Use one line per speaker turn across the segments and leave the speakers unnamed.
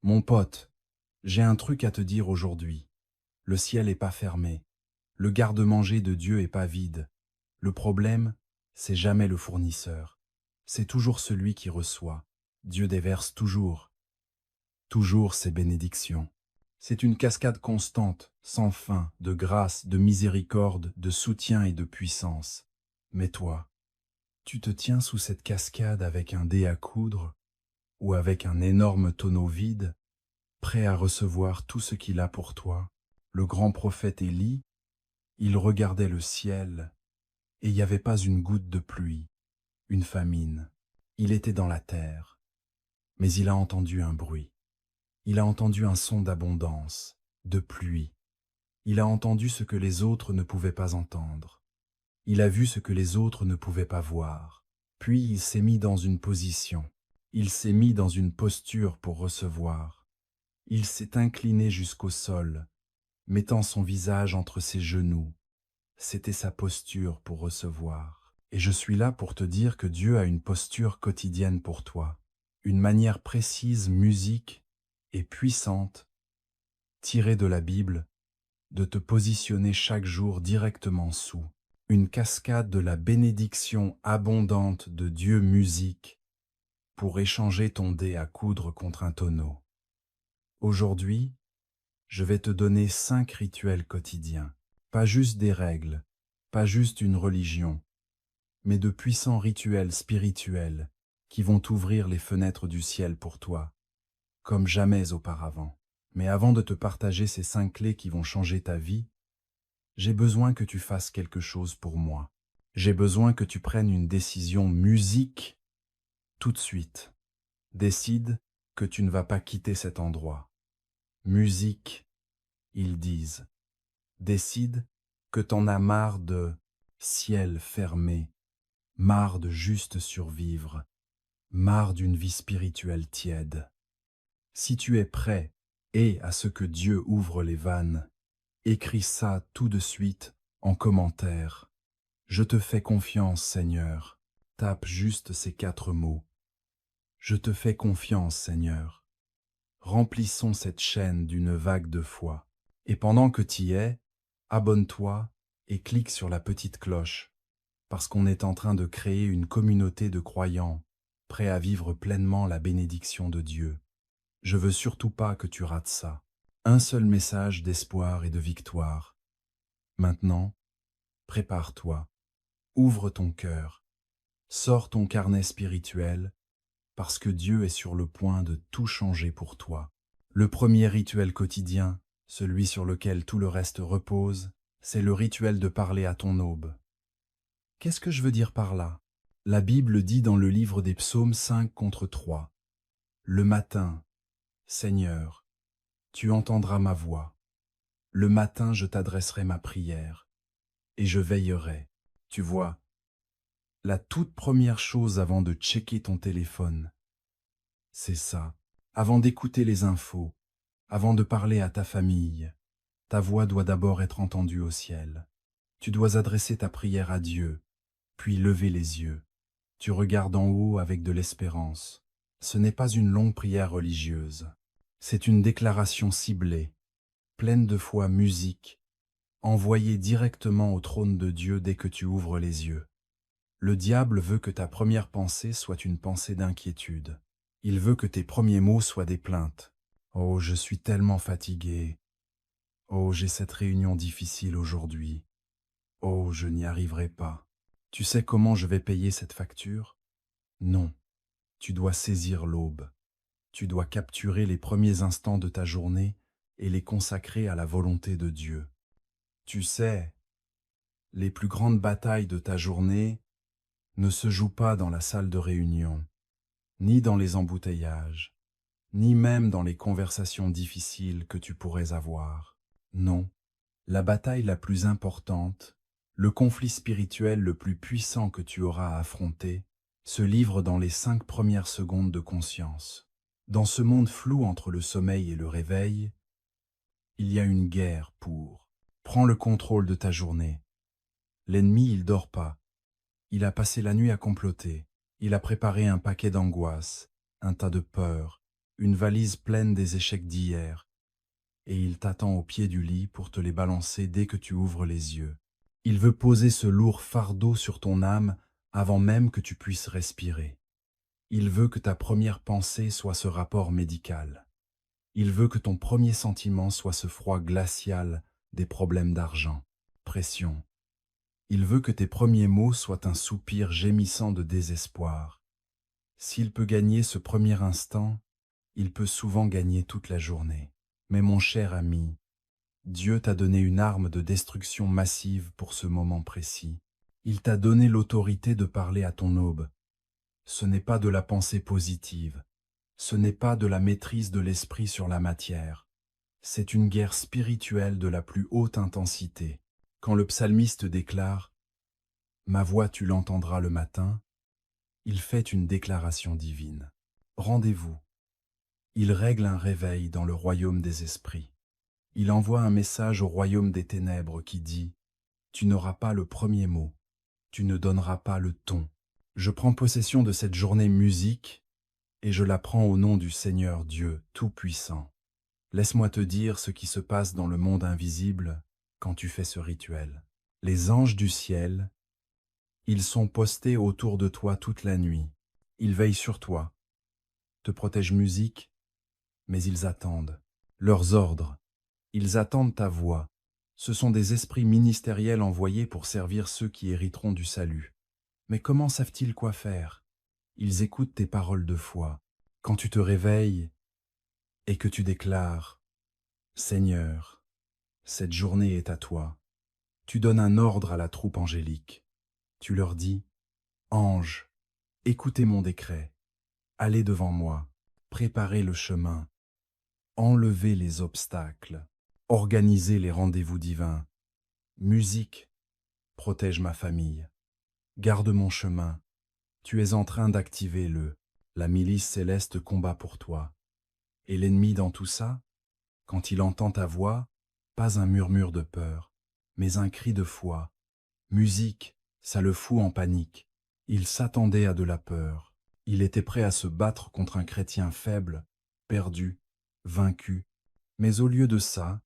Mon pote, j'ai un truc à te dire aujourd'hui. Le ciel est pas fermé. Le garde-manger de Dieu est pas vide. Le problème, c'est jamais le fournisseur. C'est toujours celui qui reçoit. Dieu déverse toujours ses bénédictions. C'est une cascade constante, sans fin, de grâce, de miséricorde, de soutien et de puissance. Mais toi, tu te tiens sous cette cascade avec un dé à coudre ou avec un énorme tonneau vide, prêt à recevoir tout ce qu'il a pour toi. Le grand prophète Élie, il regardait le ciel, et il n'y avait pas une goutte de pluie, une famine. Il était dans la terre, mais il a entendu un bruit. Il a entendu un son d'abondance, de pluie. Il a entendu ce que les autres ne pouvaient pas entendre. Il a vu ce que les autres ne pouvaient pas voir. Puis il s'est mis dans une position. Il s'est mis dans une posture pour recevoir. Il s'est incliné jusqu'au sol, mettant son visage entre ses genoux. C'était sa posture pour recevoir. Et je suis là pour te dire que Dieu a une posture quotidienne pour toi, une manière précise, musique et puissante, tirée de la Bible, de te positionner chaque jour directement sous une cascade de la bénédiction abondante de Dieu musique pour échanger ton dé à coudre contre un tonneau. Aujourd'hui, je vais te donner 5 rituels quotidiens, pas juste des règles, pas juste une religion, mais de puissants rituels spirituels qui vont t'ouvrir les fenêtres du ciel pour toi, comme jamais auparavant. Mais avant de te partager ces 5 clés qui vont changer ta vie, j'ai besoin que tu fasses quelque chose pour moi. J'ai besoin que tu prennes une décision musique tout de suite. Décide que tu ne vas pas quitter cet endroit. Musique, ils disent. Décide que t'en as marre de ciel fermé, marre de juste survivre, marre d'une vie spirituelle tiède. Si tu es prêt et à ce que Dieu ouvre les vannes, écris ça tout de suite en commentaire. Je te fais confiance, Seigneur. Tape juste ces 4 mots. Je te fais confiance, Seigneur. Remplissons cette chaîne d'une vague de foi. Et pendant que t'y es, abonne-toi et clique sur la petite cloche, parce qu'on est en train de créer une communauté de croyants, prêts à vivre pleinement la bénédiction de Dieu. Je veux surtout pas que tu rates ça. Un seul message d'espoir et de victoire. Maintenant, prépare-toi, ouvre ton cœur, sors ton carnet spirituel, parce que Dieu est sur le point de tout changer pour toi. Le premier rituel quotidien, celui sur lequel tout le reste repose, c'est le rituel de parler à ton aube. Qu'est-ce que je veux dire par là? La Bible dit dans le livre des Psaumes 5 contre 3, « Le matin, Seigneur, tu entendras ma voix. Le matin, je t'adresserai ma prière, et je veillerai. » Tu vois, la toute première chose avant de checker ton téléphone, c'est ça. Avant d'écouter les infos, avant de parler à ta famille, ta voix doit d'abord être entendue au ciel. Tu dois adresser ta prière à Dieu, puis lever les yeux. Tu regardes en haut avec de l'espérance. Ce n'est pas une longue prière religieuse. C'est une déclaration ciblée, pleine de foi musique, envoyée directement au trône de Dieu dès que tu ouvres les yeux. Le diable veut que ta première pensée soit une pensée d'inquiétude. Il veut que tes premiers mots soient des plaintes. « Oh, je suis tellement fatigué. Oh, j'ai cette réunion difficile aujourd'hui. Oh, je n'y arriverai pas. Tu sais comment je vais payer cette facture? » Non, tu dois saisir l'aube. Tu dois capturer les premiers instants de ta journée et les consacrer à la volonté de Dieu. Tu sais, les plus grandes batailles de ta journée ne se jouent pas dans la salle de réunion, ni dans les embouteillages, ni même dans les conversations difficiles que tu pourrais avoir. Non, la bataille la plus importante, le conflit spirituel le plus puissant que tu auras à affronter, se livre dans les 5 premières secondes de conscience. Dans ce monde flou entre le sommeil et le réveil, il y a une guerre pour. Prends le contrôle de ta journée. L'ennemi, il dort pas. Il a passé la nuit à comploter. Il a préparé un paquet d'angoisses, un tas de peurs, une valise pleine des échecs d'hier, et il t'attend au pied du lit pour te les balancer dès que tu ouvres les yeux. Il veut poser ce lourd fardeau sur ton âme avant même que tu puisses respirer. Il veut que ta première pensée soit ce rapport médical. Il veut que ton premier sentiment soit ce froid glacial des problèmes d'argent, pression. Il veut que tes premiers mots soient un soupir gémissant de désespoir. S'il peut gagner ce premier instant, il peut souvent gagner toute la journée. Mais mon cher ami, Dieu t'a donné une arme de destruction massive pour ce moment précis. Il t'a donné l'autorité de parler à ton aube. Ce n'est pas de la pensée positive. Ce n'est pas de la maîtrise de l'esprit sur la matière. C'est une guerre spirituelle de la plus haute intensité. Quand le psalmiste déclare « Ma voix tu l'entendras le matin », il fait une déclaration divine. Rendez-vous. Il règle un réveil dans le royaume des esprits. Il envoie un message au royaume des ténèbres qui dit « Tu n'auras pas le premier mot, tu ne donneras pas le ton. Je prends possession de cette journée musique et je la prends au nom du Seigneur Dieu Tout-Puissant. Laisse-moi te dire ce qui se passe dans le monde invisible quand tu fais ce rituel. Les anges du ciel, ils sont postés autour de toi toute la nuit. Ils veillent sur toi, te protègent musique, mais ils attendent. Leurs ordres, ils attendent ta voix. Ce sont des esprits ministériels envoyés pour servir ceux qui hériteront du salut. Mais comment savent-ils quoi faire? Ils écoutent tes paroles de foi. Quand tu te réveilles et que tu déclares « Seigneur, cette journée est à toi », tu donnes un ordre à la troupe angélique. Tu leur dis « Anges, écoutez mon décret, allez devant moi, préparez le chemin, enlevez les obstacles, organisez les rendez-vous divins. Musique, protège ma famille, garde mon chemin, tu es en train d'activer la milice céleste combat pour toi. Et l'ennemi dans tout ça, quand il entend ta voix, pas un murmure de peur, mais un cri de foi. Musique, ça le fout en panique. Il s'attendait à de la peur. Il était prêt à se battre contre un chrétien faible, perdu, vaincu. Mais au lieu de ça,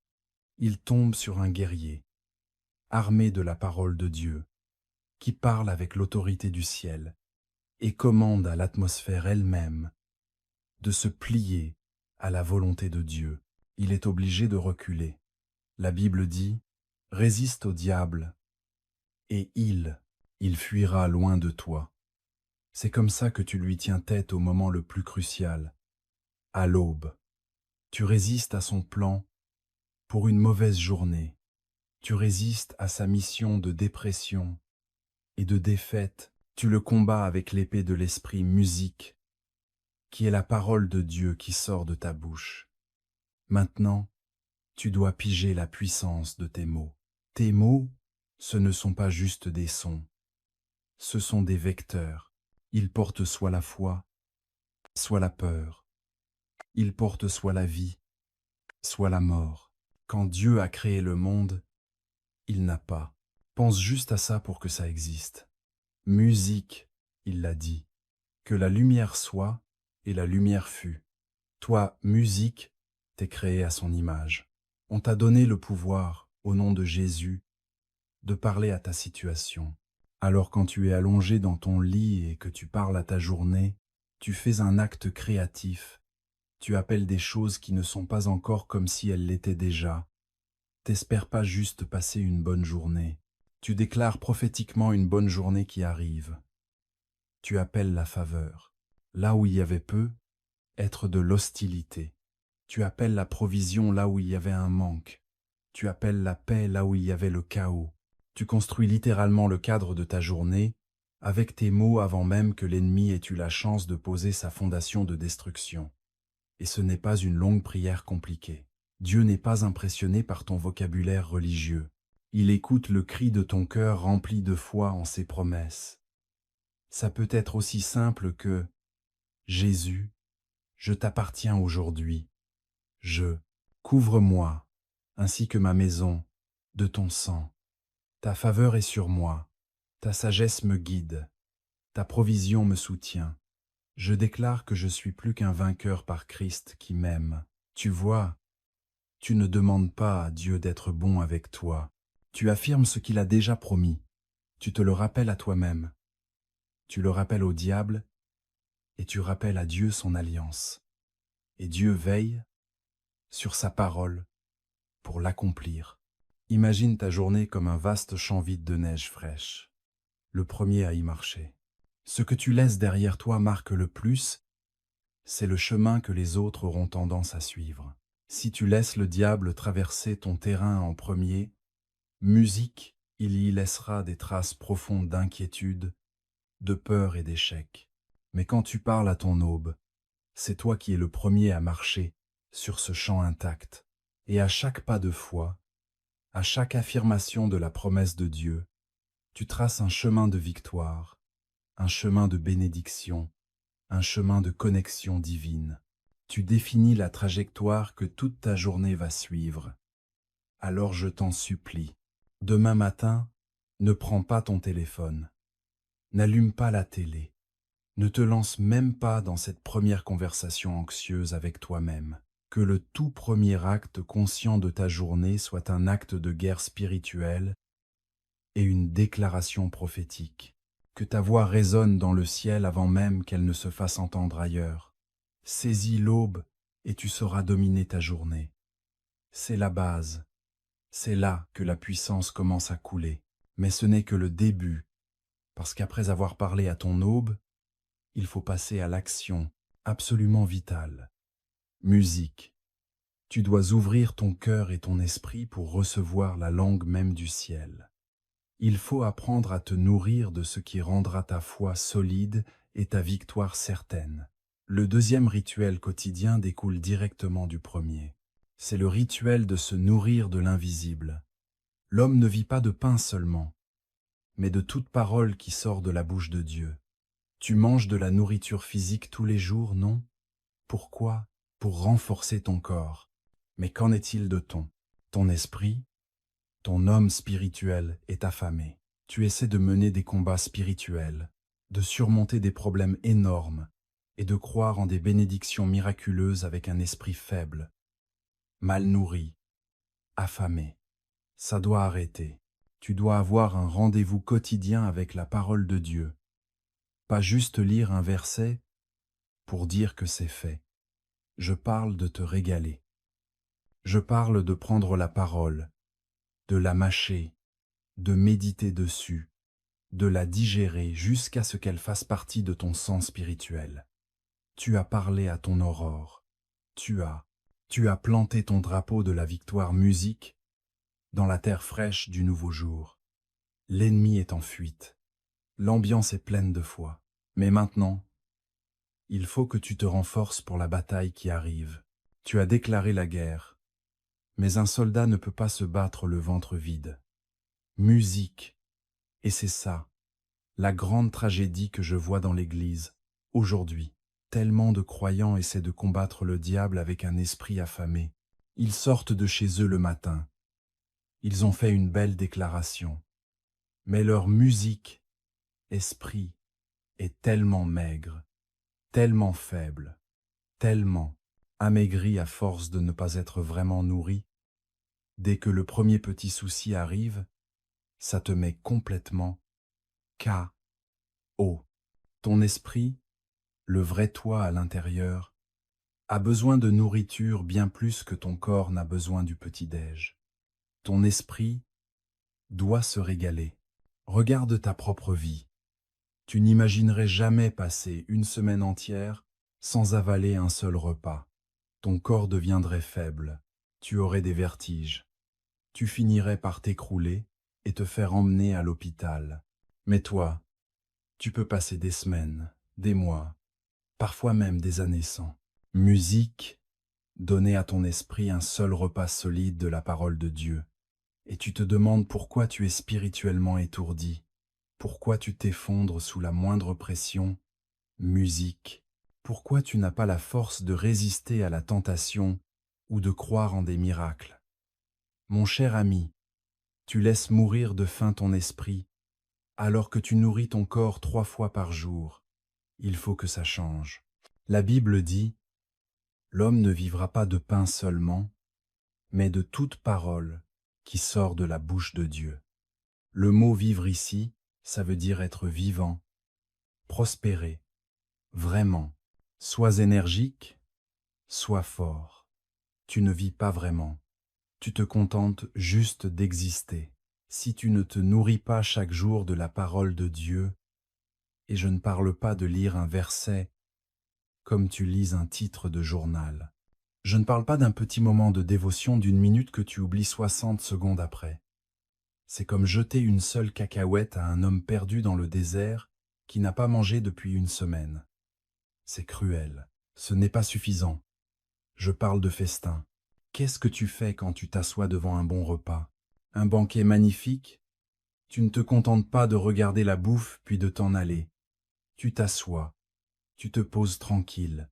il tombe sur un guerrier, armé de la parole de Dieu, qui parle avec l'autorité du ciel et commande à l'atmosphère elle-même de se plier à la volonté de Dieu. Il est obligé de reculer. La Bible dit « Résiste au diable, et il fuira loin de toi. » C'est comme ça que tu lui tiens tête au moment le plus crucial, à l'aube. Tu résistes à son plan pour une mauvaise journée. Tu résistes à sa mission de dépression et de défaite. Tu le combats avec l'épée de l'esprit musique, qui est la parole de Dieu qui sort de ta bouche. Maintenant, tu dois piger la puissance de tes mots. Tes mots, ce ne sont pas juste des sons. Ce sont des vecteurs. Ils portent soit la foi, soit la peur. Ils portent soit la vie, soit la mort. Quand Dieu a créé le monde, il n'a pas. Pense juste à ça pour que ça existe. Musique, il l'a dit. Que la lumière soit, et la lumière fut. Toi, musique, t'es créé à son image. On t'a donné le pouvoir, au nom de Jésus, de parler à ta situation. Alors quand tu es allongé dans ton lit et que tu parles à ta journée, tu fais un acte créatif. Tu appelles des choses qui ne sont pas encore comme si elles l'étaient déjà. T'espères pas juste passer une bonne journée. Tu déclares prophétiquement une bonne journée qui arrive. Tu appelles la faveur. Là où il y avait peu, être de l'hostilité. Tu appelles la provision là où il y avait un manque. Tu appelles la paix là où il y avait le chaos. Tu construis littéralement le cadre de ta journée avec tes mots avant même que l'ennemi ait eu la chance de poser sa fondation de destruction. Et ce n'est pas une longue prière compliquée. Dieu n'est pas impressionné par ton vocabulaire religieux. Il écoute le cri de ton cœur rempli de foi en ses promesses. Ça peut être aussi simple que « Jésus, je t'appartiens aujourd'hui. Couvre-moi, ainsi que ma maison, de ton sang. Ta faveur est sur moi, ta sagesse me guide, ta provision me soutient. Je déclare que je suis plus qu'un vainqueur par Christ qui m'aime. Tu vois, tu ne demandes pas à Dieu d'être bon avec toi. Tu affirmes ce qu'il a déjà promis. Tu te le rappelles à toi-même. Tu le rappelles au diable et tu rappelles à Dieu son alliance. Et Dieu veille sur sa parole pour l'accomplir. Imagine ta journée comme un vaste champ vide de neige fraîche, le premier à y marcher. Ce que tu laisses derrière toi marque le plus, c'est le chemin que les autres auront tendance à suivre. Si tu laisses le diable traverser ton terrain en premier, musique, il y laissera des traces profondes d'inquiétude, de peur et d'échec. Mais quand tu parles à ton aube, c'est toi qui es le premier à marcher sur ce champ intact. Et à chaque pas de foi, à chaque affirmation de la promesse de Dieu, tu traces un chemin de victoire, un chemin de bénédiction, un chemin de connexion divine. Tu définis la trajectoire que toute ta journée va suivre. Alors je t'en supplie, demain matin, ne prends pas ton téléphone, n'allume pas la télé, ne te lance même pas dans cette première conversation anxieuse avec toi-même. Que le tout premier acte conscient de ta journée soit un acte de guerre spirituelle et une déclaration prophétique. Que ta voix résonne dans le ciel avant même qu'elle ne se fasse entendre ailleurs. Saisis l'aube et tu sauras dominer ta journée. C'est la base. C'est là que la puissance commence à couler. Mais ce n'est que le début, parce qu'après avoir parlé à ton aube, il faut passer à l'action absolument vitale. Musique. Tu dois ouvrir ton cœur et ton esprit pour recevoir la langue même du ciel. Il faut apprendre à te nourrir de ce qui rendra ta foi solide et ta victoire certaine. Le deuxième rituel quotidien découle directement du premier. C'est le rituel de se nourrir de l'invisible. L'homme ne vit pas de pain seulement, mais de toute parole qui sort de la bouche de Dieu. Tu manges de la nourriture physique tous les jours, non? Pourquoi? Pour renforcer ton corps. Mais qu'en est-il de ton esprit? Ton homme spirituel est affamé. Tu essaies de mener des combats spirituels, de surmonter des problèmes énormes et de croire en des bénédictions miraculeuses avec un esprit faible, mal nourri, affamé. Ça doit arrêter. Tu dois avoir un rendez-vous quotidien avec la parole de Dieu. Pas juste lire un verset pour dire que c'est fait. Je parle de te régaler. Je parle de prendre la parole, de la mâcher, de méditer dessus, de la digérer jusqu'à ce qu'elle fasse partie de ton sang spirituel. Tu as parlé à ton aurore. Tu as planté ton drapeau de la victoire musique dans la terre fraîche du nouveau jour. L'ennemi est en fuite. L'ambiance est pleine de foi. Mais maintenant, il faut que tu te renforces pour la bataille qui arrive. Tu as déclaré la guerre. Mais un soldat ne peut pas se battre le ventre vide. Musique. Et c'est ça, la grande tragédie que je vois dans l'Église, aujourd'hui. Tellement de croyants essaient de combattre le diable avec un esprit affamé. Ils sortent de chez eux le matin. Ils ont fait une belle déclaration. Mais leur musique, esprit, est tellement maigre, tellement faible, tellement amaigri à force de ne pas être vraiment nourri. Dès que le premier petit souci arrive, ça te met complètement K.O. Ton esprit, le vrai toi à l'intérieur, a besoin de nourriture bien plus que ton corps n'a besoin du petit-déj. Ton esprit doit se régaler. Regarde ta propre vie. Tu n'imaginerais jamais passer une semaine entière sans avaler un seul repas. Ton corps deviendrait faible, tu aurais des vertiges. Tu finirais par t'écrouler et te faire emmener à l'hôpital. Mais toi, tu peux passer des semaines, des mois, parfois même des années sans. Musique, donner à ton esprit un seul repas solide de la parole de Dieu. Et tu te demandes pourquoi tu es spirituellement étourdi, pourquoi tu t'effondres sous la moindre pression. Musique, pourquoi tu n'as pas la force de résister à la tentation ou de croire en des miracles. Mon cher ami, tu laisses mourir de faim ton esprit, alors que tu nourris ton corps 3 fois par jour. Il faut que ça change. La Bible dit, « L'homme ne vivra pas de pain seulement, mais de toute parole qui sort de la bouche de Dieu. » Le mot vivre ici, ça veut dire être vivant, prospérer, vraiment. Sois énergique, sois fort. Tu ne vis pas vraiment. Tu te contentes juste d'exister. Si tu ne te nourris pas chaque jour de la parole de Dieu, et je ne parle pas de lire un verset comme tu lis un titre de journal. Je ne parle pas d'un petit moment de dévotion d'une minute que tu oublies 60 secondes après. C'est comme jeter une seule cacahuète à un homme perdu dans le désert qui n'a pas mangé depuis une semaine. C'est cruel. Ce n'est pas suffisant. Je parle de festin. Qu'est-ce que tu fais quand tu t'assois devant un bon repas? Un banquet magnifique? Tu ne te contentes pas de regarder la bouffe puis de t'en aller. Tu t'assois, tu te poses tranquille,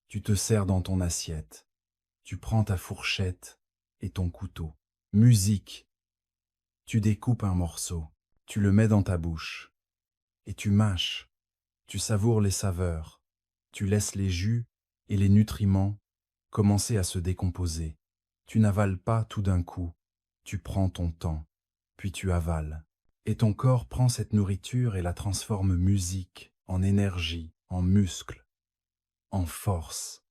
tu te sers dans ton assiette, tu prends ta fourchette et ton couteau. Musique. Tu découpes un morceau, tu le mets dans ta bouche et tu mâches, tu savoures les saveurs, tu laisses les jus et les nutriments commencer à se décomposer. Tu n'avales pas tout d'un coup, tu prends ton temps, puis tu avales. Et ton corps prend cette nourriture et la transforme musique, en énergie, en muscle, en force,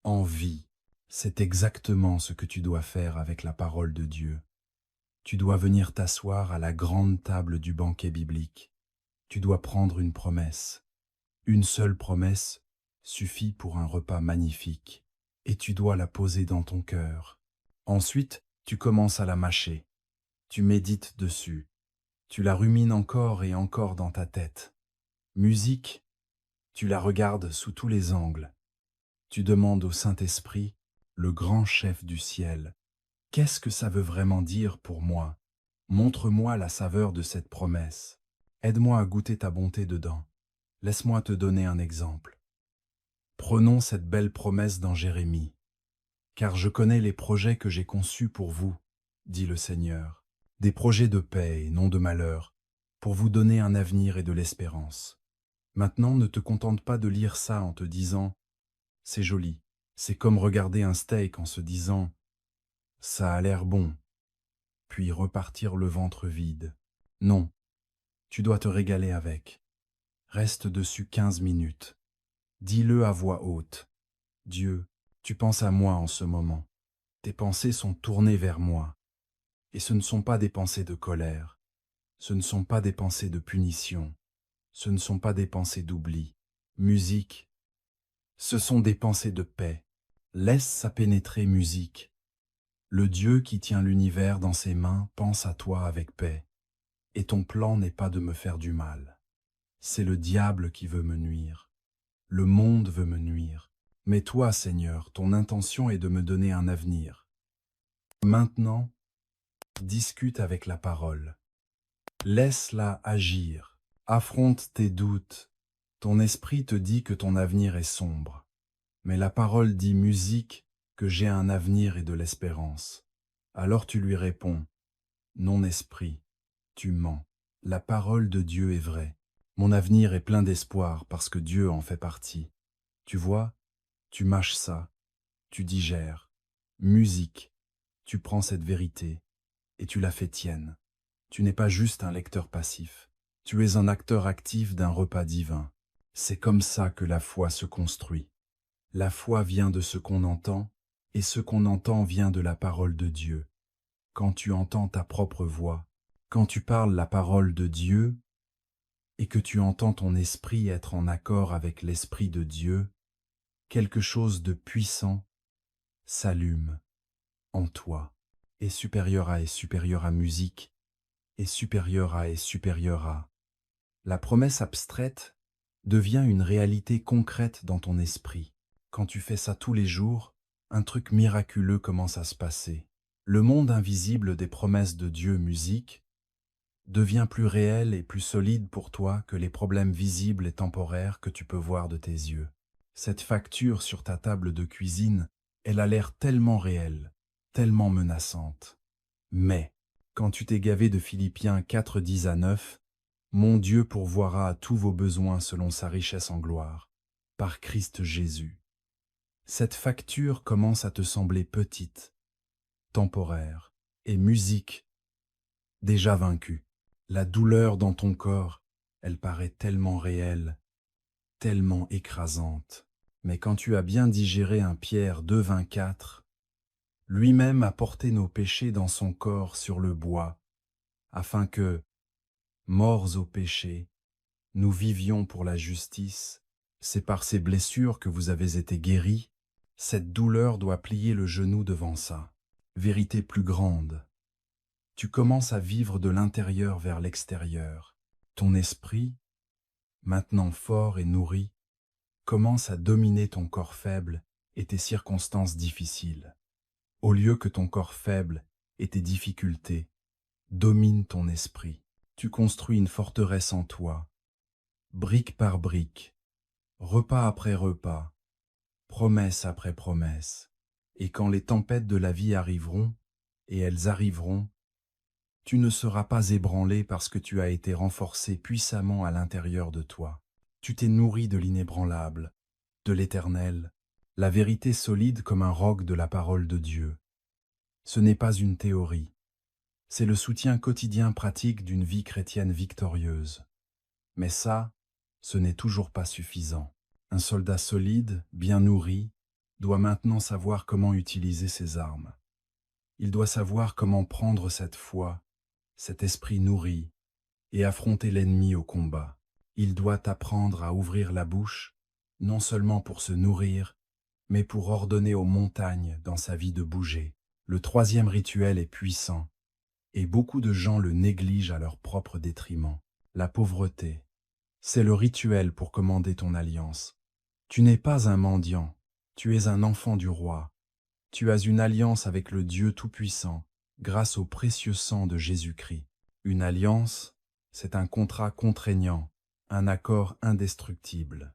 en vie. C'est exactement ce que tu dois faire avec la parole de Dieu. Tu dois venir t'asseoir à la grande table du banquet biblique. Tu dois prendre une promesse. Une seule promesse suffit pour un repas magnifique. Et tu dois la poser dans ton cœur. Ensuite, tu commences à la mâcher. Tu médites dessus. Tu la rumines encore et encore dans ta tête. Musique, tu la regardes sous tous les angles. Tu demandes au Saint-Esprit, le grand chef du ciel, « Qu'est-ce que ça veut vraiment dire pour moi? Montre-moi la saveur de cette promesse. Aide-moi à goûter ta bonté dedans. Laisse-moi te donner un exemple. » Prenons cette belle promesse dans Jérémie. « Car je connais les projets que j'ai conçus pour vous, dit le Seigneur, des projets de paix et non de malheur, pour vous donner un avenir et de l'espérance. » Maintenant, ne te contente pas de lire ça en te disant « c'est joli ». C'est comme regarder un steak en se disant « ça a l'air bon », puis repartir le ventre vide. Non, tu dois te régaler avec. Reste dessus 15 minutes. Dis-le à voix haute. « Dieu, tu penses à moi en ce moment. Tes pensées sont tournées vers moi. Et ce ne sont pas des pensées de colère. Ce ne sont pas des pensées de punition. Ce ne sont pas des pensées d'oubli. Musique, ce sont des pensées de paix. Laisse ça pénétrer, musique. Le Dieu qui tient l'univers dans ses mains pense à toi avec paix. Et ton plan n'est pas de me faire du mal. C'est le diable qui veut me nuire. Le monde veut me nuire. Mais toi, Seigneur, ton intention est de me donner un avenir. Maintenant, discute avec la parole. Laisse-la agir. Affronte tes doutes. Ton esprit te dit que ton avenir est sombre. Mais la parole dit, musique, que j'ai un avenir et de l'espérance. Alors tu lui réponds, non esprit, tu mens. La parole de Dieu est vraie. Mon avenir est plein d'espoir parce que Dieu en fait partie. Tu vois, tu mâches ça, tu digères. Musique, tu prends cette vérité et tu la fais tienne. Tu n'es pas juste un lecteur passif. Tu es un acteur actif d'un repas divin. C'est comme ça que la foi se construit. La foi vient de ce qu'on entend, et ce qu'on entend vient de la parole de Dieu. Quand tu entends ta propre voix, quand tu parles la parole de Dieu, et que tu entends ton esprit être en accord avec l'esprit de Dieu, quelque chose de puissant s'allume en toi, et supérieur à musique, et supérieur à. La promesse abstraite devient une réalité concrète dans ton esprit. Quand tu fais ça tous les jours, un truc miraculeux commence à se passer. Le monde invisible des promesses de Dieu, musique, devient plus réel et plus solide pour toi que les problèmes visibles et temporaires que tu peux voir de tes yeux. Cette facture sur ta table de cuisine, elle a l'air tellement réelle, tellement menaçante. Mais, quand tu t'es gavé de Philippiens 4, 10 à 9, Mon Dieu pourvoira à tous vos besoins selon sa richesse en gloire, par Christ Jésus. Cette facture commence à te sembler petite, temporaire, et musique, déjà vaincue. La douleur dans ton corps, elle paraît tellement réelle, tellement écrasante. Mais quand tu as bien digéré un Pierre 2,24, lui-même a porté nos péchés dans son corps sur le bois, afin que, morts au péché, nous vivions pour la justice. C'est par ces blessures que vous avez été guéris. Cette douleur doit plier le genou devant ça. Vérité plus grande. Tu commences à vivre de l'intérieur vers l'extérieur. Ton esprit, maintenant fort et nourri, commence à dominer ton corps faible et tes circonstances difficiles. Au lieu que ton corps faible et tes difficultés dominent ton esprit, tu construis une forteresse en toi, brique par brique, repas après repas, promesse après promesse. Et quand les tempêtes de la vie arriveront, et elles arriveront, tu ne seras pas ébranlé parce que tu as été renforcé puissamment à l'intérieur de toi. Tu t'es nourri de l'inébranlable, de l'éternel, la vérité solide comme un roc de la parole de Dieu. Ce n'est pas une théorie, c'est le soutien quotidien pratique d'une vie chrétienne victorieuse. Mais ça, ce n'est toujours pas suffisant. Un soldat solide, bien nourri, doit maintenant savoir comment utiliser ses armes. Il doit savoir comment prendre cette foi, cet esprit nourri, et affronter l'ennemi au combat. Il doit apprendre à ouvrir la bouche, non seulement pour se nourrir, mais pour ordonner aux montagnes dans sa vie de bouger. Le troisième rituel est puissant, et beaucoup de gens le négligent à leur propre détriment. La pauvreté, c'est le rituel pour commander ton alliance. Tu n'es pas un mendiant, tu es un enfant du roi. Tu as une alliance avec le Dieu Tout-Puissant, grâce au précieux sang de Jésus-Christ. Une alliance, c'est un contrat contraignant, un accord indestructible.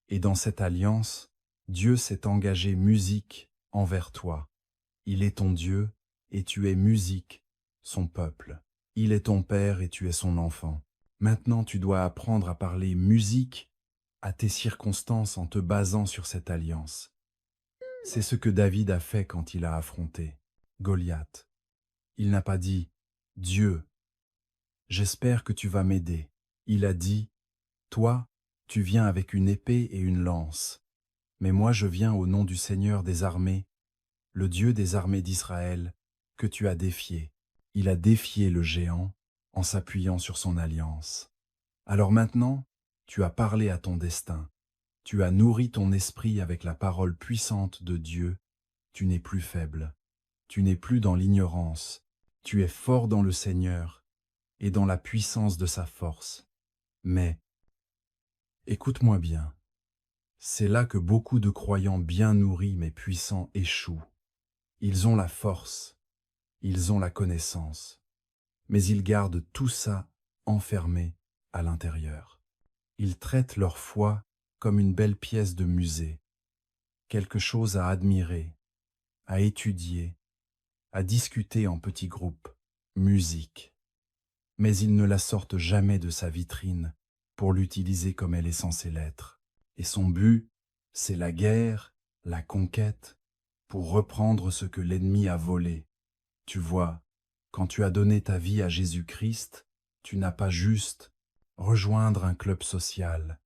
Et dans cette alliance, Dieu s'est engagé musique envers toi. Il est ton Dieu, et tu es musique, son peuple. Il est ton Père et tu es son enfant. Maintenant tu dois apprendre à parler musique à tes circonstances en te basant sur cette alliance. C'est ce que David a fait quand il a affronté Goliath. Il n'a pas dit « Dieu, j'espère que tu vas m'aider ». Il a dit « Toi, tu viens avec une épée et une lance, mais moi je viens au nom du Seigneur des armées, le Dieu des armées d'Israël, que tu as défié. » Il a défié le géant en s'appuyant sur son alliance. Alors maintenant, tu as parlé à ton destin. Tu as nourri ton esprit avec la parole puissante de Dieu. Tu n'es plus faible. Tu n'es plus dans l'ignorance. Tu es fort dans le Seigneur et dans la puissance de sa force. Mais, écoute-moi bien, c'est là que beaucoup de croyants bien nourris mais puissants échouent. Ils ont la force, ils ont la connaissance, mais ils gardent tout ça enfermé à l'intérieur. Ils traitent leur foi comme une belle pièce de musée, quelque chose à admirer, à étudier, à discuter en petits groupes, musique. Mais ils ne la sortent jamais de sa vitrine pour l'utiliser comme elle est censée l'être. Et son but, c'est la guerre, la conquête, pour reprendre ce que l'ennemi a volé. Tu vois, quand tu as donné ta vie à Jésus-Christ, tu n'as pas juste rejoindre un club social.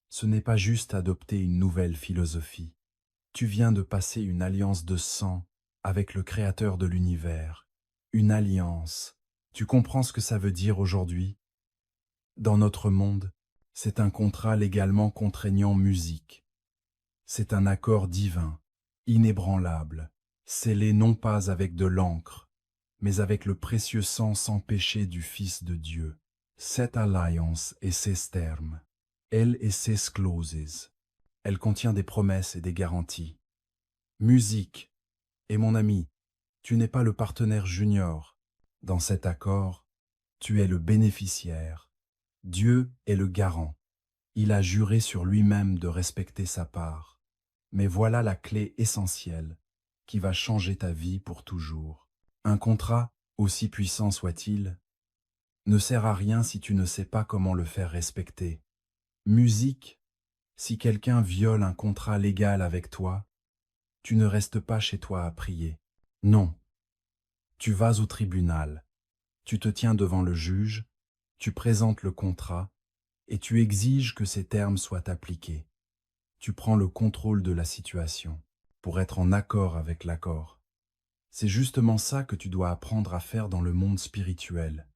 Ce n'est pas juste adopter une nouvelle philosophie. Tu viens de passer une alliance de sang avec le Créateur de l'univers. Une alliance. Tu comprends ce que ça veut dire aujourd'hui? Dans notre monde, c'est un contrat légalement contraignant musique. C'est un accord divin, inébranlable, scellé non pas avec de l'encre, mais avec le précieux sang sans péché du Fils de Dieu. Cette alliance et ses termes, elle et ses clauses, elle contient des promesses et des garanties. Musique, et mon ami, tu n'es pas le partenaire junior. Dans cet accord, tu es le bénéficiaire. Dieu est le garant. Il a juré sur lui-même de respecter sa part. Mais voilà la clé essentielle qui va changer ta vie pour toujours. Un contrat, aussi puissant soit-il, ne sert à rien si tu ne sais pas comment le faire respecter. Musique, si quelqu'un viole un contrat légal avec toi, tu ne restes pas chez toi à prier. Non, tu vas au tribunal, tu te tiens devant le juge, tu présentes le contrat et tu exiges que ces termes soient appliqués. Tu prends le contrôle de la situation pour être en accord avec l'accord. C'est justement ça que tu dois apprendre à faire dans le monde spirituel.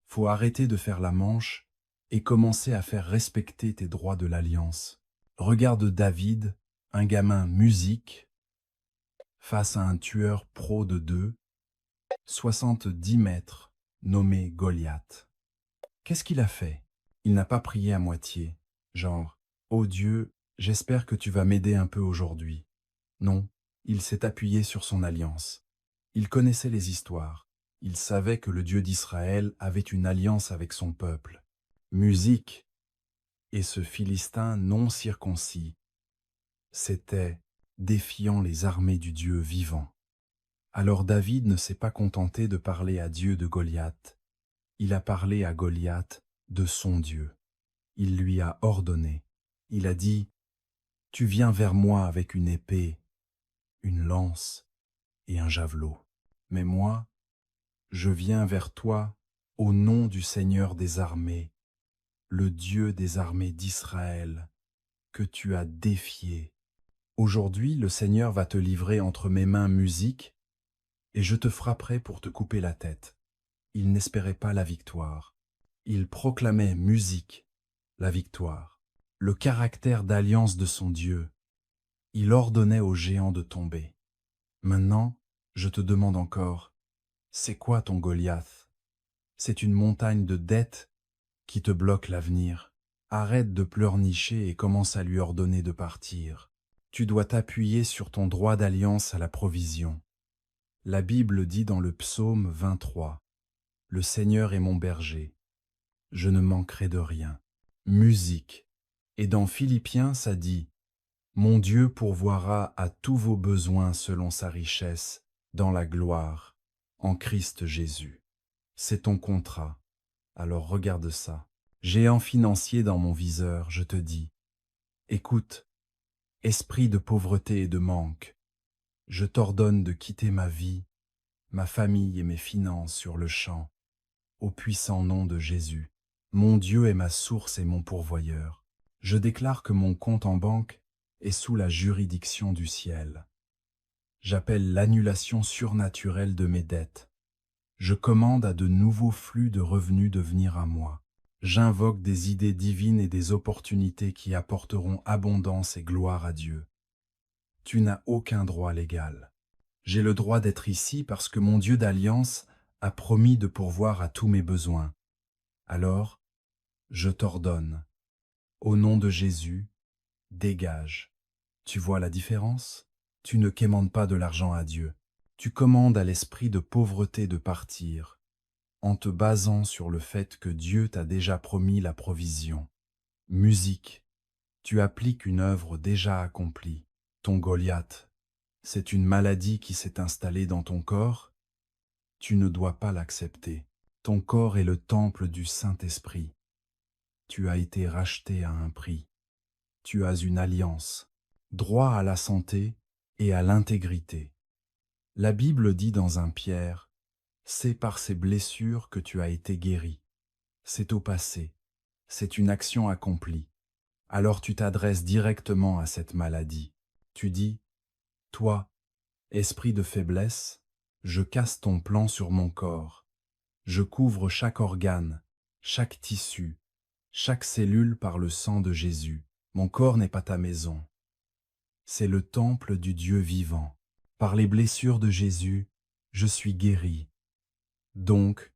Faut arrêter de faire la manche et commencer à faire respecter tes droits de l'alliance. Regarde David, un gamin musique, face à un tueur pro de 70 mètres, nommé Goliath. Qu'est-ce qu'il a fait? Il n'a pas prié à moitié, genre « Oh Dieu, j'espère que tu vas m'aider un peu aujourd'hui ». Non, il s'est appuyé sur son alliance. Il connaissait les histoires. Il savait que le Dieu d'Israël avait une alliance avec son peuple. Musique. Et ce Philistin non circoncis, c'était défiant les armées du Dieu vivant. Alors David ne s'est pas contenté de parler à Dieu de Goliath. Il a parlé à Goliath de son Dieu. Il lui a ordonné. Il a dit, « Tu viens vers moi avec une épée, une lance et un javelot. Mais moi, je viens vers toi au nom du Seigneur des armées, le Dieu des armées d'Israël, que tu as défié. Aujourd'hui, le Seigneur va te livrer entre mes mains musique, et je te frapperai pour te couper la tête. » Il n'espérait pas la victoire. Il proclamait musique, la victoire, le caractère d'alliance de son Dieu. Il ordonnait aux géants de tomber. Maintenant, je te demande encore, c'est quoi ton Goliath? C'est une montagne de dettes qui te bloque l'avenir. Arrête de pleurnicher et commence à lui ordonner de partir. Tu dois t'appuyer sur ton droit d'alliance à la provision. La Bible dit dans le psaume 23, « Le Seigneur est mon berger, je ne manquerai de rien. » Musique. Et dans Philippiens, ça dit, « Mon Dieu pourvoira à tous vos besoins selon sa richesse, dans la gloire, en Christ Jésus. » C'est ton contrat. Alors regarde ça. Géant financier dans mon viseur, je te dis, écoute, esprit de pauvreté et de manque, je t'ordonne de quitter ma vie, ma famille et mes finances sur le champ, au puissant nom de Jésus. Mon Dieu est ma source et mon pourvoyeur. Je déclare que mon compte en banque est sous la juridiction du ciel. J'appelle l'annulation surnaturelle de mes dettes. Je commande à de nouveaux flux de revenus de venir à moi. J'invoque des idées divines et des opportunités qui apporteront abondance et gloire à Dieu. Tu n'as aucun droit légal. J'ai le droit d'être ici parce que mon Dieu d'alliance a promis de pourvoir à tous mes besoins. Alors, je t'ordonne, au nom de Jésus, dégage. Tu vois la différence? Tu ne quémandes pas de l'argent à Dieu. Tu commandes à l'esprit de pauvreté de partir, en te basant sur le fait que Dieu t'a déjà promis la provision. Musique, tu appliques une œuvre déjà accomplie. Ton Goliath, c'est une maladie qui s'est installée dans ton corps. Tu ne dois pas l'accepter. Ton corps est le temple du Saint-Esprit. Tu as été racheté à un prix. Tu as une alliance, droit à la santé et à l'intégrité. La Bible dit dans 1 Pierre, « C'est par ces blessures que tu as été guéri. » C'est au passé. C'est une action accomplie. Alors tu t'adresses directement à cette maladie. Tu dis, « Toi, esprit de faiblesse, je casse ton plan sur mon corps. Je couvre chaque organe, chaque tissu, chaque cellule par le sang de Jésus. Mon corps n'est pas ta maison. C'est le temple du Dieu vivant. Par les blessures de Jésus, je suis guéri. Donc,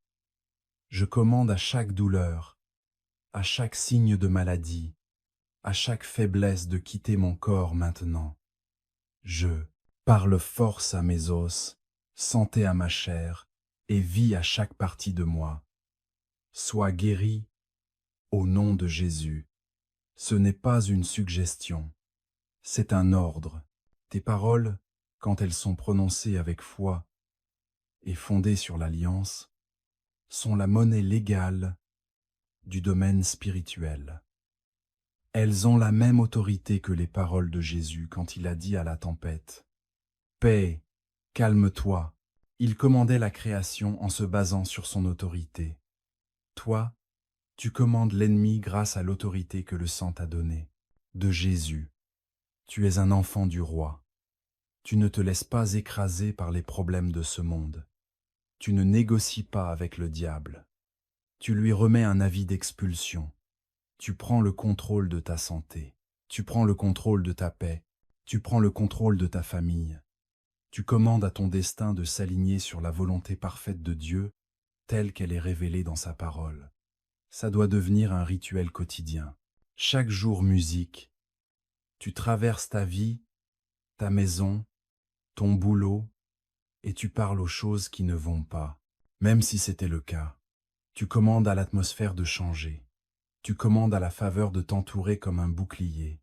je commande à chaque douleur, à chaque signe de maladie, à chaque faiblesse de quitter mon corps maintenant. Je parle force à mes os, santé à ma chair et vie à chaque partie de moi. Sois guéri au nom de Jésus. Ce n'est pas une suggestion, c'est un ordre. Tes paroles, quand elles sont prononcées avec foi et fondées sur l'alliance, sont la monnaie légale du domaine spirituel. Elles ont la même autorité que les paroles de Jésus quand il a dit à la tempête « Paix, calme-toi ». Il commandait la création en se basant sur son autorité. Toi, tu commandes l'ennemi grâce à l'autorité que le sang t'a donnée, de Jésus. Tu es un enfant du roi. Tu ne te laisses pas écraser par les problèmes de ce monde. Tu ne négocies pas avec le diable. Tu lui remets un avis d'expulsion. Tu prends le contrôle de ta santé. Tu prends le contrôle de ta paix. Tu prends le contrôle de ta famille. Tu commandes à ton destin de s'aligner sur la volonté parfaite de Dieu, telle qu'elle est révélée dans sa parole. Ça doit devenir un rituel quotidien. Chaque jour musique. Tu traverses ta vie, ta maison, ton boulot, et tu parles aux choses qui ne vont pas, même si c'était le cas. Tu commandes à l'atmosphère de changer. Tu commandes à la faveur de t'entourer comme un bouclier.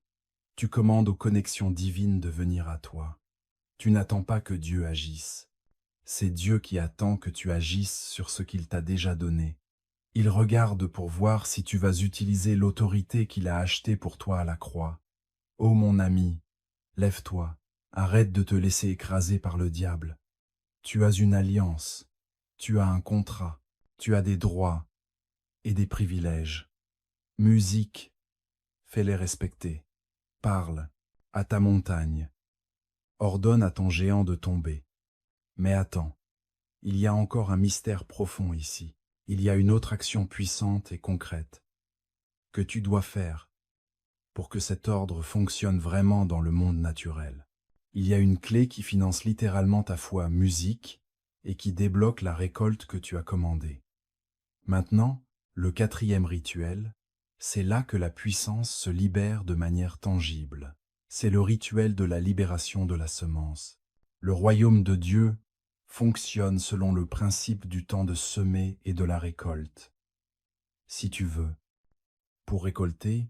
Tu commandes aux connexions divines de venir à toi. Tu n'attends pas que Dieu agisse. C'est Dieu qui attend que tu agisses sur ce qu'il t'a déjà donné. Il regarde pour voir si tu vas utiliser l'autorité qu'il a achetée pour toi à la croix. Ô mon ami, lève-toi, arrête de te laisser écraser par le diable. Tu as une alliance, tu as un contrat, tu as des droits et des privilèges. Musique, fais-les respecter. Parle à ta montagne. Ordonne à ton géant de tomber. Mais attends, il y a encore un mystère profond ici. Il y a une autre action puissante et concrète que tu dois faire pour que cet ordre fonctionne vraiment dans le monde naturel. Il y a une clé qui finance littéralement ta foi musique et qui débloque la récolte que tu as commandée. Maintenant, le quatrième rituel, c'est là que la puissance se libère de manière tangible. C'est le rituel de la libération de la semence. Le royaume de Dieu fonctionne selon le principe du temps de semer et de la récolte. Si tu veux, pour récolter,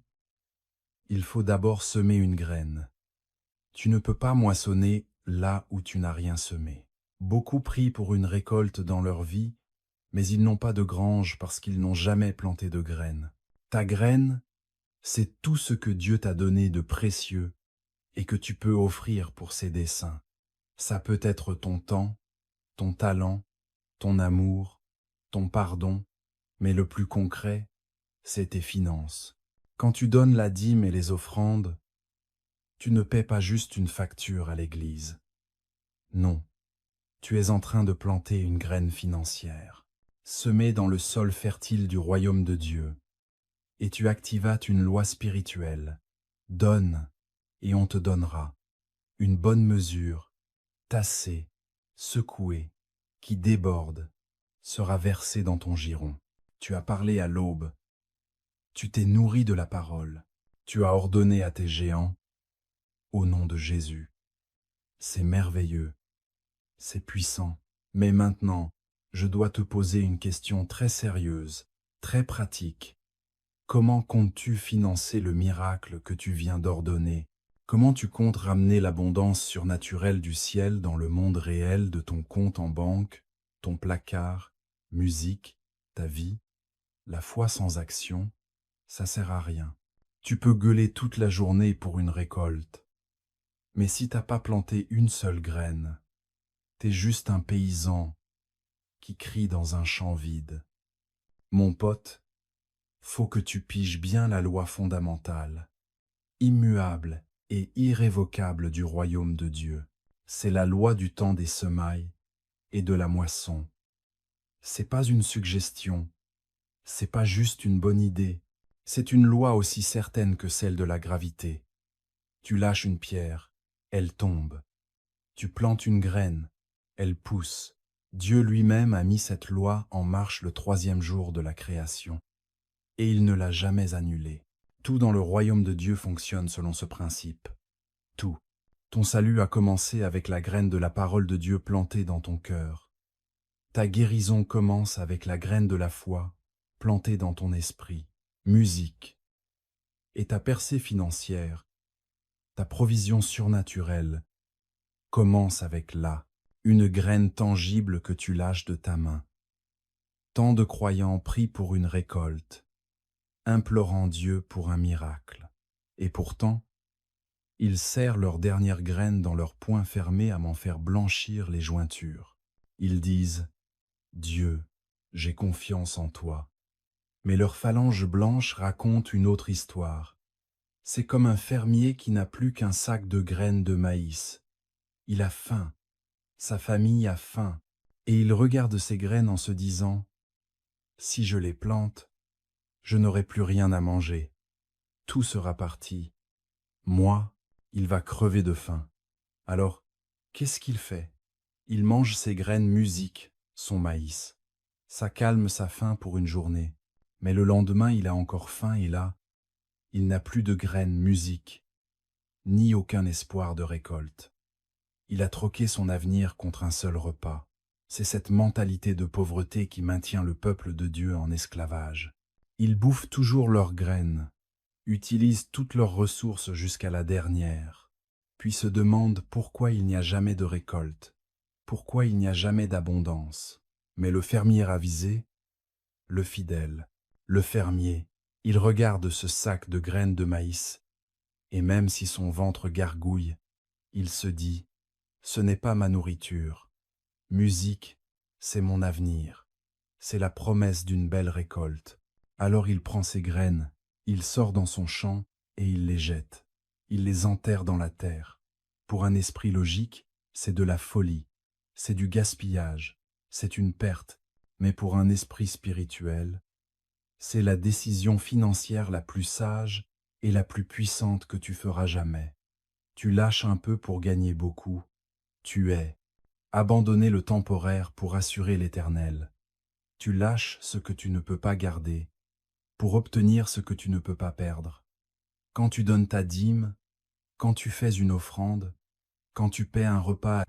il faut d'abord semer une graine. Tu ne peux pas moissonner là où tu n'as rien semé. Beaucoup prient pour une récolte dans leur vie, mais ils n'ont pas de grange parce qu'ils n'ont jamais planté de graine. Ta graine, c'est tout ce que Dieu t'a donné de précieux et que tu peux offrir pour ses desseins. Ça peut être ton temps, ton talent, ton amour, ton pardon, mais le plus concret, c'est tes finances. Quand tu donnes la dîme et les offrandes, tu ne paies pas juste une facture à l'église. Non, tu es en train de planter une graine financière, semée dans le sol fertile du royaume de Dieu. Et tu activates une loi spirituelle. Donne, et on te donnera. Une bonne mesure, tassée, secouée, qui déborde, sera versée dans ton giron. Tu as parlé à l'aube. Tu t'es nourri de la parole. Tu as ordonné à tes géants, au nom de Jésus. C'est merveilleux, c'est puissant. Mais maintenant, je dois te poser une question très sérieuse, très pratique. Comment comptes-tu financer le miracle que tu viens d'ordonner? Comment tu comptes ramener l'abondance surnaturelle du ciel dans le monde réel de ton compte en banque, ton placard, musique, ta vie? La foi sans action, ça sert à rien. Tu peux gueuler toute la journée pour une récolte. Mais si t'as pas planté une seule graine, t'es juste un paysan qui crie dans un champ vide. Mon pote, faut que tu piges bien la loi fondamentale, immuable et irrévocable du royaume de Dieu. C'est la loi du temps des semailles et de la moisson. C'est pas une suggestion, c'est pas juste une bonne idée, c'est une loi aussi certaine que celle de la gravité. Tu lâches une pierre, elle tombe. Tu plantes une graine, elle pousse. Dieu lui-même a mis cette loi en marche le troisième jour de la création. Et il ne l'a jamais annulée. Tout dans le royaume de Dieu fonctionne selon ce principe. Tout. Ton salut a commencé avec la graine de la parole de Dieu plantée dans ton cœur. Ta guérison commence avec la graine de la foi plantée dans ton esprit. Musique. Et ta percée financière, ta provision surnaturelle, commence avec là, une graine tangible que tu lâches de ta main. Tant de croyants prient pour une récolte, implorant Dieu pour un miracle. Et pourtant, ils serrent leurs dernières graines dans leurs poings fermés à m'en faire blanchir les jointures. Ils disent « Dieu, j'ai confiance en toi ». Mais leurs phalanges blanches racontent une autre histoire. C'est comme un fermier qui n'a plus qu'un sac de graines de maïs. Il a faim, sa famille a faim, et il regarde ces graines en se disant « Si je les plante, je n'aurai plus rien à manger. Tout sera parti. Moi, il va crever de faim. » Alors, qu'est-ce qu'il fait? Il mange ses graines musiques, son maïs. Ça calme sa faim pour une journée. Mais le lendemain, il a encore faim et là, il n'a plus de graines musiques, ni aucun espoir de récolte. Il a troqué son avenir contre un seul repas. C'est cette mentalité de pauvreté qui maintient le peuple de Dieu en esclavage. Ils bouffent toujours leurs graines, utilisent toutes leurs ressources jusqu'à la dernière, puis se demandent pourquoi il n'y a jamais de récolte, pourquoi il n'y a jamais d'abondance. Mais le fermier avisé, le fidèle, le fermier, il regarde ce sac de graines de maïs, et même si son ventre gargouille, il se dit « Ce n'est pas ma nourriture. Musique, c'est mon avenir. C'est la promesse d'une belle récolte. » Alors il prend ses graines, il sort dans son champ et il les jette. Il les enterre dans la terre. Pour un esprit logique, c'est de la folie, c'est du gaspillage, c'est une perte. Mais pour un esprit spirituel, c'est la décision financière la plus sage et la plus puissante que tu feras jamais. Tu lâches un peu pour gagner beaucoup. Tu es. Abandonner le temporaire pour assurer l'éternel. Tu lâches ce que tu ne peux pas garder pour obtenir ce que tu ne peux pas perdre. Quand tu donnes ta dîme, quand tu fais une offrande, quand tu paies un repas